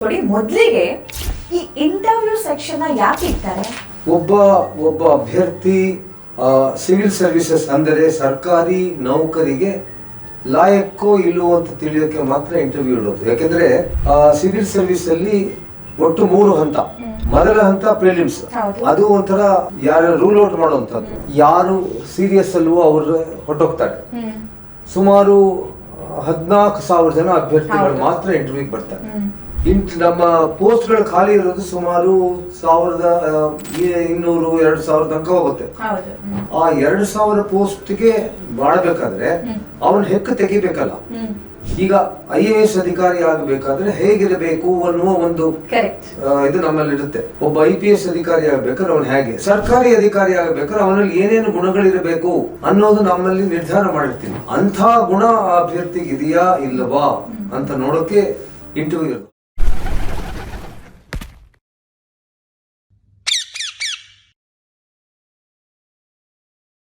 ನೋಡಿ, ಮೊದಲಿಗೆ ಈ ಇಂಟರ್ವ್ಯೂ ಸೆಕ್ಷನ್ ಯಾಕೆ ಇರ್ತಾರೆ? ಒಬ್ಬ ಅಭ್ಯರ್ಥಿ ಸಿವಿಲ್ ಸರ್ವಿಸಸ್ ಅಂದರೆ ಸರ್ಕಾರಿ ನೌಕರಿಗೆ ಲಾಯಕ್ಕೋ ಇಲ್ಲವೋ ಅಂತ ತಿಳಿಯೋಕೆ ಮಾತ್ರ ಇಂಟರ್ವ್ಯೂ ಇಡೋದು. ಯಾಕೆಂದ್ರೆ ಸಿವಿಲ್ ಸರ್ವಿಸ್ ಅಲ್ಲಿ ಒಟ್ಟು 3 ಹಂತ. ಮೊದಲ ಹಂತ ಪ್ರಿಲಿಮ್ಸ್, ಅದು ಒಂಥರ ಯಾರು ರೂಲ್ ಔಟ್ ಮಾಡುವಂತದ್ದು. ಯಾರು ಸೀರಿಯಸ್ ಅಲ್ವೋ ಅವರು ಹೊರಟೋಗ್ತಾರೆ. ಸುಮಾರು 14,000 ಜನ ಅಭ್ಯರ್ಥಿಗಳು ಮಾತ್ರ ಇಂಟರ್ವ್ಯೂಗೆ ಬರ್ತಾರೆ. ನಮ್ಮ ಪೋಸ್ಟ್ ಗಳು ಖಾಲಿ ಇರೋದು ಸುಮಾರು 1,200-2,000 ತನಕ ಹೋಗುತ್ತೆ. ಆ 2,000 ಪೋಸ್ಟ್ ಗೆ ಮಾಡಬೇಕಾದ್ರೆ ಅವನ್ ಹೆಕ್ಕ ತೆಗಿಬೇಕಲ್ಲ. ಈಗ IAS ಅಧಿಕಾರಿ ಆಗಬೇಕಾದ್ರೆ ಹೇಗಿರಬೇಕು ಅನ್ನುವ ಒಂದು ಇದು ನಮ್ಮಲ್ಲಿ ಇರುತ್ತೆ. ಒಬ್ಬ IPS ಅಧಿಕಾರಿ ಆಗ್ಬೇಕಾದ್ರೆ ಅವನು ಹೇಗೆ, ಸರ್ಕಾರಿ ಅಧಿಕಾರಿ ಆಗ್ಬೇಕಾದ್ರೆ ಅವನಲ್ಲಿ ಏನೇನು ಗುಣಗಳಿರಬೇಕು ಅನ್ನೋದು ನಮ್ಮಲ್ಲಿ ನಿರ್ಧಾರ ಮಾಡಿರ್ತೀವಿ. ಅಂಥ ಗುಣ ಅಭ್ಯರ್ಥಿಗೆ ಇದೆಯಾ ಇಲ್ಲವಾ ಅಂತ ನೋಡೋಕೆ ಇಂಟರ್ವ್ಯೂ ಇರುತ್ತೆ.